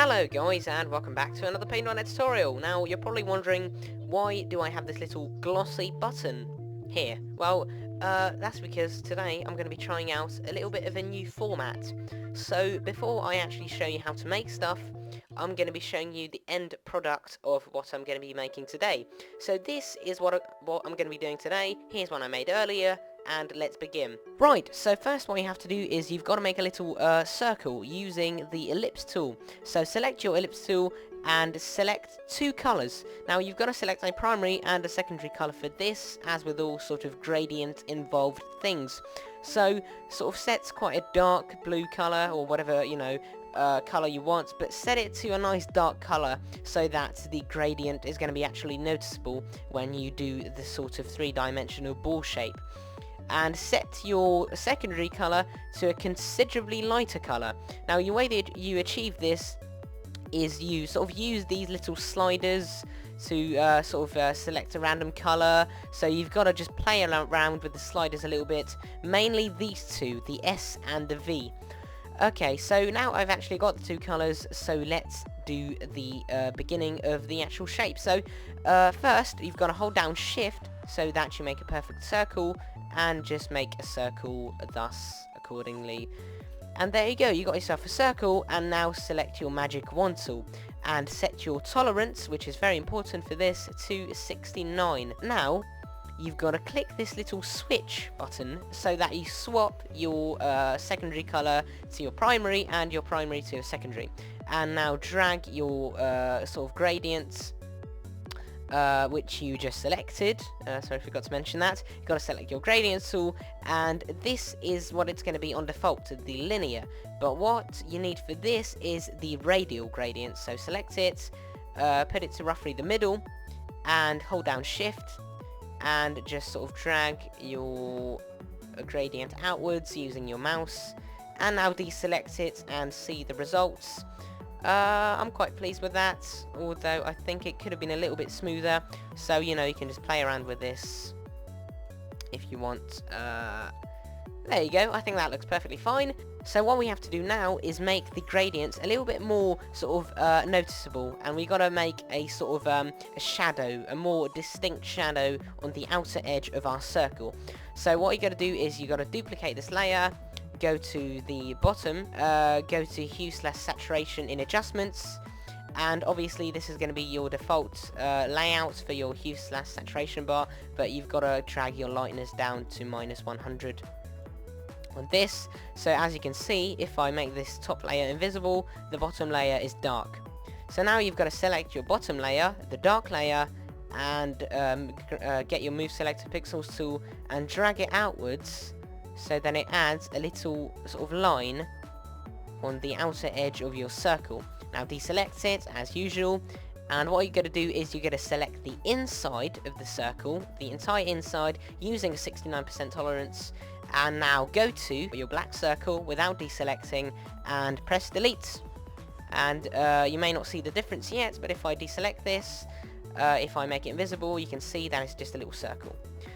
Hello guys, and welcome back to another Paint.net tutorial. Now you're probably wondering, why do I have this little glossy button here? Well, that's because today I'm going to be trying out a little bit of a new format. So before I actually show you how to make stuff, I'm going to be showing you the end product of what I'm going to be making today. So this is what I'm going to be doing today. Here's one I made earlier, and let's begin. Right, so first what you have to do is you've got to make a little circle using the ellipse tool. So select your ellipse tool and select two colours. Now you've got to select a primary and a secondary colour for this, as with all sort of gradient involved things. So sort of set quite a dark blue colour, or whatever, you know, colour you want, but set it to a nice dark colour so that the gradient is going to be actually noticeable when you do the sort of three-dimensional ball shape. And set your secondary colour to a considerably lighter colour. Now the way that you achieve this is you sort of use these little sliders to select a random colour. So you've got to just play around with the sliders a little bit, mainly these two, the S and the V. Okay, so now I've actually got the two colours, so let's do the beginning of the actual shape. So first you've got to hold down shift so that you make a perfect circle, and just make a circle thus accordingly. And there you go, you got yourself a circle. And now select your magic wand tool and set your tolerance, which is very important for this, to 69. Now you've got to click this little switch button so that you swap your secondary colour to your primary and your primary to your secondary. And now drag your sort of gradients, which you just selected. Sorry, I forgot to mention that. You've got to select your gradient tool, and this is what it's going to be on default, the linear. But what you need for this is the radial gradient. So select it, put it to roughly the middle, and hold down shift, and just sort of drag your gradient outwards using your mouse. And now deselect it and see the results. I'm quite pleased with that, although I think it could have been a little bit smoother. So, you know, you can just play around with this if you want. There you go, I think that looks perfectly fine. So what we have to do now is make the gradients a little bit more sort of noticeable, and we got to make a sort of a shadow, a more distinct shadow on the outer edge of our circle. So what you got to do is you got to duplicate this layer, go to the bottom, go to hue/saturation in adjustments, and obviously this is going to be your default layout for your hue/saturation bar, but you've got to drag your lightness down to -100 on this. So as you can see, if I make this top layer invisible, the bottom layer is dark. So now you've got to select your bottom layer, the dark layer, and get your move selector pixels tool and drag it outwards, so then it adds a little sort of line on the outer edge of your circle. Now deselect it as usual, and what you're going to do is you're going to select the inside of the circle, the entire inside, using a 69% tolerance, and now go to your black circle without deselecting and press delete. And you may not see the difference yet, but if I deselect this, if I make it invisible, you can see that it's just a little circle.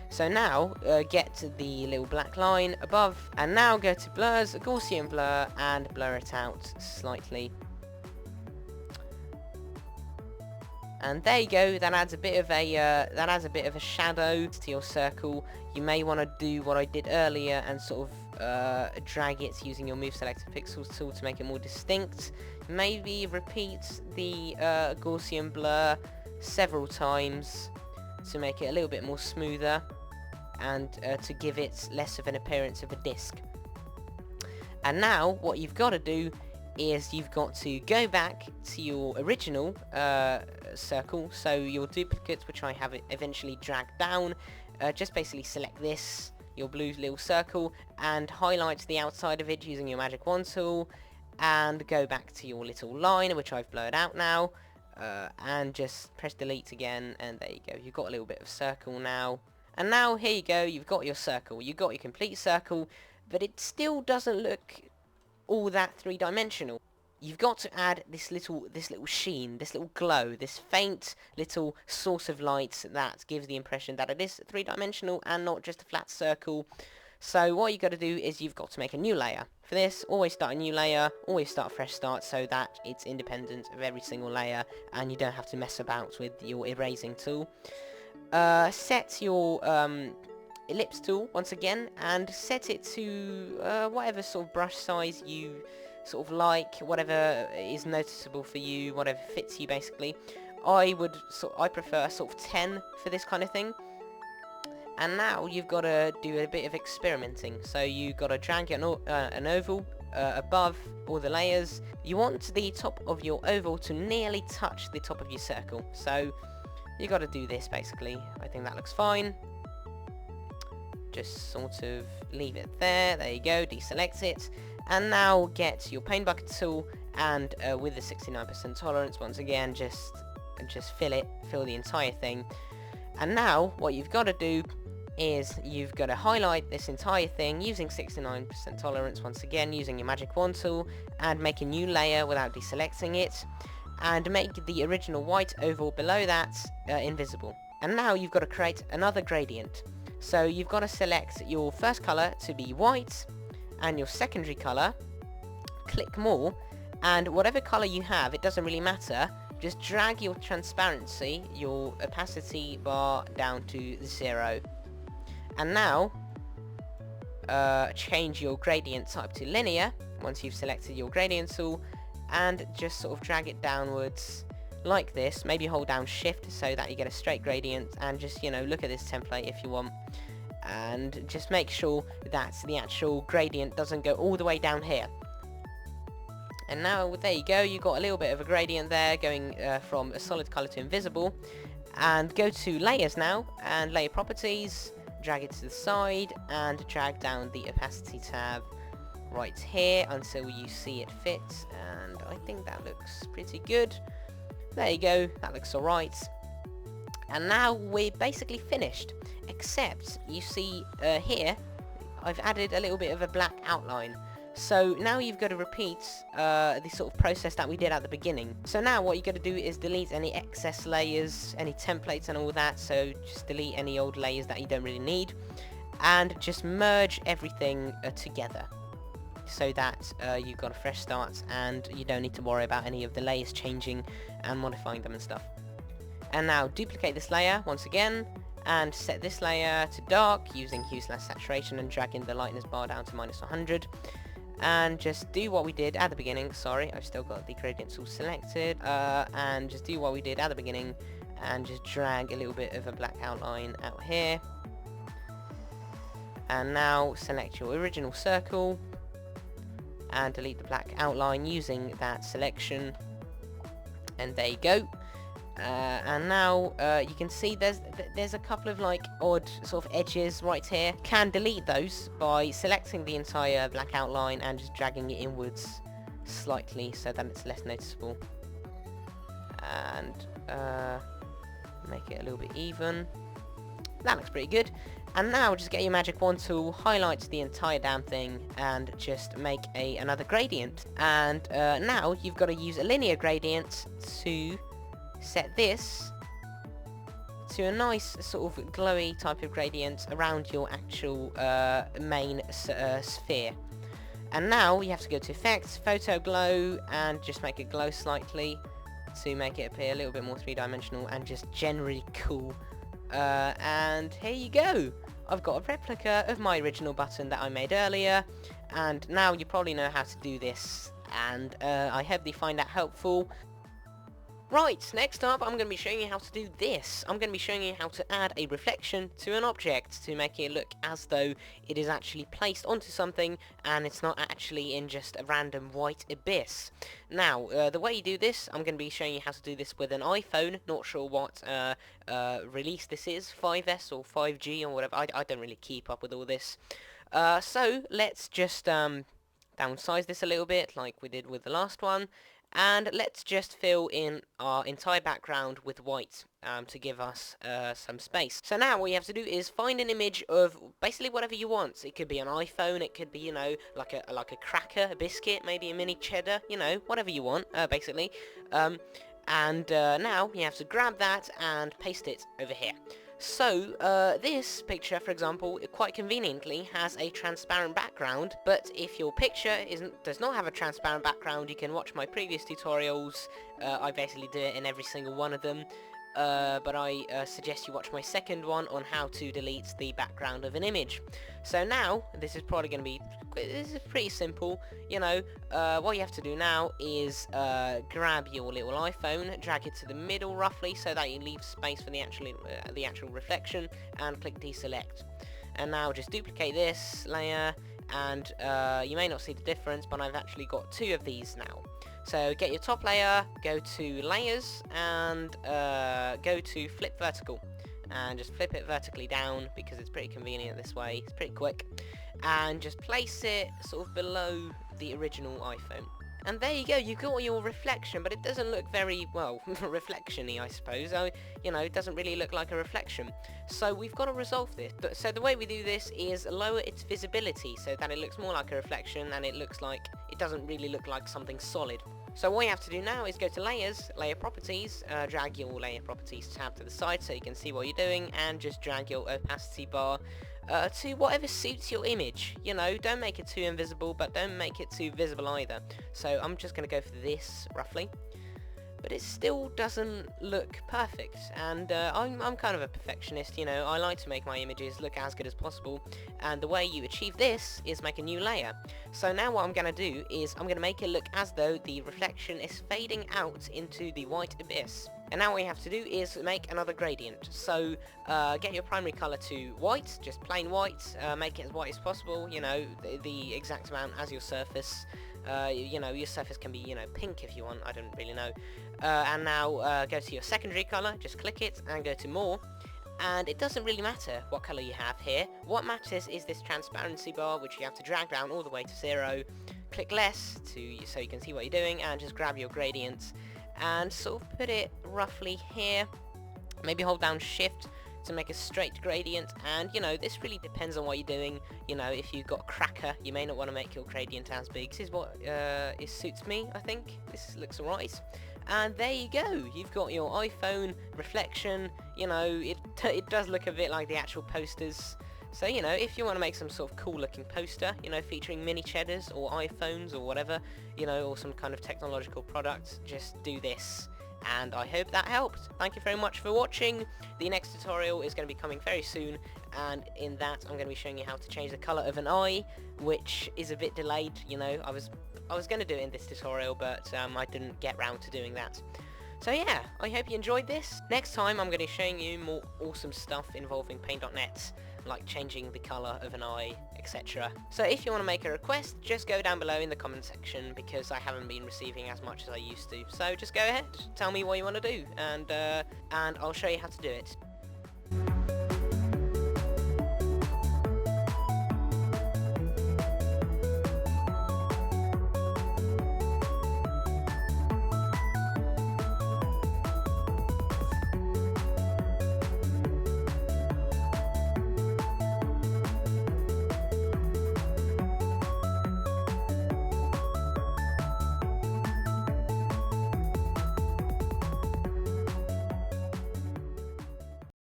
So now get to the little black line above, and now go to blurs, Gaussian blur, and blur it out slightly. And there you go. That adds a bit of a shadow to your circle. You may want to do what I did earlier and sort of drag it using your move selector pixels tool to make it more distinct. Maybe repeat the Gaussian blur several times to make it a little bit more smoother, and to give it less of an appearance of a disc. And now what you've got to do is you've got to go back to your original circle, so your duplicates, which I have eventually dragged down. Just basically select this, your blue little circle, and highlight the outside of it using your magic wand tool, and go back to your little line, which I've blurred out now, and just press delete again, and there you go, you've got a little bit of circle now. And now here you go, you've got your circle, you've got your complete circle, but it still doesn't look all that three-dimensional. You've got to add this little sheen, this little glow, this faint little source of light that gives the impression that it is three-dimensional and not just a flat circle. So what you got to do is you've got to make a new layer. For this, always start a new layer, always start a fresh start so that it's independent of every single layer and you don't have to mess about with your erasing tool. Set your ellipse tool once again and set it to whatever sort of brush size you sort of like, whatever is noticeable for you, whatever fits you basically. I prefer sort of 10 for this kind of thing. And now you've got to do a bit of experimenting. So you've got to drag an oval above all the layers. You want the top of your oval to nearly touch the top of your circle. So you got to do this basically. I think that looks fine. Just sort of leave it there. There you go. Deselect it. And now get your paint bucket tool and with the 69% tolerance once again, just fill the entire thing. And now what you've got to do is you've got to highlight this entire thing using 69% tolerance once again, using your magic wand tool, and make a new layer without deselecting it, and make the original white oval below that invisible. And now you've got to create another gradient. So you've got to select your first color to be white and your secondary color, click more, and whatever color you have, it doesn't really matter, just drag your transparency, your opacity bar down to 0. And now, change your gradient type to linear, once you've selected your gradient tool, and just sort of drag it downwards like this. Maybe hold down shift so that you get a straight gradient, and just, you know, look at this template if you want. And just make sure that the actual gradient doesn't go all the way down here. And now, there you go, you've got a little bit of a gradient there, going from a solid color to invisible. And go to layers now, and layer properties, drag it to the side, and drag down the opacity tab right here until you see it fit, and I think that looks pretty good. There you go, that looks alright. And now we're basically finished, except you see here I've added a little bit of a black outline. So now you've got to repeat the sort of process that we did at the beginning. So now what you've got to do is delete any excess layers, any templates and all that. So just delete any old layers that you don't really need, and just merge everything together so that you've got a fresh start and you don't need to worry about any of the layers changing and modifying them and stuff. And now duplicate this layer once again and set this layer to dark using hue/saturation and drag in the lightness bar down to -100. And just do what we did at the beginning. Sorry, I've still got the gradient tool selected. And just do what we did at the beginning and just drag a little bit of a black outline out here. And now select your original circle and delete the black outline using that selection. And there you go. And now you can see there's a couple of like odd sort of edges right here. Can delete those by selecting the entire black outline and just dragging it inwards slightly so that it's less noticeable, and make it a little bit even. That looks pretty good. And now just get your magic wand tool, highlight the entire damn thing, and just make another gradient. And now you've got to use a linear gradient to set this to a nice sort of glowy type of gradient around your actual main sphere. And now you have to go to Effects, Photo Glow, and just make it glow slightly to make it appear a little bit more three-dimensional and just generally cool. And here you go. I've got a replica of my original button that I made earlier, and now you probably know how to do this, and I hope you find that helpful. Right, next up I'm going to be showing you how to do this. I'm going to be showing you how to add a reflection to an object to make it look as though it is actually placed onto something and it's not actually in just a random white abyss. Now, the way you do this, I'm going to be showing you how to do this with an iPhone. Not sure what release this is, 5S or 5G or whatever. I don't really keep up with all this. So let's just downsize this a little bit like we did with the last one. And let's just fill in our entire background with white to give us some space. So now what you have to do is find an image of basically whatever you want. It could be an iPhone, it could be, you know, like a cracker, a biscuit, maybe a mini cheddar, you know, whatever you want, basically. And now you have to grab that and paste it over here. So, this picture, for example, it quite conveniently has a transparent background, but if your picture does not have a transparent background, you can watch my previous tutorials. I basically do it in every single one of them. But I suggest you watch my second one on how to delete the background of an image. So now, this is probably going to be, this is pretty simple, you know. What you have to do now is grab your little iPhone, drag it to the middle roughly so that you leave space for the actual reflection, and click deselect. And now just duplicate this layer, and you may not see the difference, but I've actually got two of these now. So get your top layer, go to layers, and go to flip vertical, and just flip it vertically down because it's pretty convenient this way, it's pretty quick, and just place it sort of below the original iPhone. And there you go, you've got your reflection, but it doesn't look very, well, reflection-y, I suppose. You know, it doesn't really look like a reflection. So we've got to resolve this. So the way we do this is lower its visibility so that it looks more like a reflection, and it doesn't really look like something solid. So what you have to do now is go to Layers, Layer Properties, drag your Layer Properties tab to the side so you can see what you're doing, and just drag your opacity bar to whatever suits your image. You know, don't make it too invisible, but don't make it too visible either. So I'm just going to go for this, roughly. But it still doesn't look perfect, and I'm kind of a perfectionist, you know. I like to make my images look as good as possible, and the way you achieve this is make a new layer. So now what I'm going to do is I'm going to make it look as though the reflection is fading out into the white abyss. And now what you have to do is make another gradient. So get your primary color to white, just plain white, make it as white as possible, you know, the exact amount as your surface. You know, your surface can be, you know, pink if you want, I don't really know. And now go to your secondary color, just click it and go to more. And it doesn't really matter what color you have here. What matters is this transparency bar, which you have to drag down all the way to 0. Click less so you can see what you're doing, and just grab your gradients and sort of put it roughly here. Maybe hold down shift to make a straight gradient, and you know, this really depends on what you're doing. You know, if you've got a cracker, you may not want to make your gradient as big. This is what it suits me, I think. This looks alright. And there you go, you've got your iPhone reflection. You know, it does look a bit like the actual posters. So, you know, if you want to make some sort of cool looking poster, you know, featuring Mini Cheddars or iPhones or whatever, you know, or some kind of technological product, just do this. And I hope that helped. Thank you very much for watching. The next tutorial is going to be coming very soon, and in that I'm going to be showing you how to change the colour of an eye, which is a bit delayed. You know, I was going to do it in this tutorial, but I didn't get round to doing that. So yeah, I hope you enjoyed this. Next time I'm going to be showing you more awesome stuff involving Paint.net, like changing the colour of an eye, etc. So if you want to make a request, just go down below in the comment section, because I haven't been receiving as much as I used to. So just go ahead, tell me what you want to do, and I'll show you how to do it.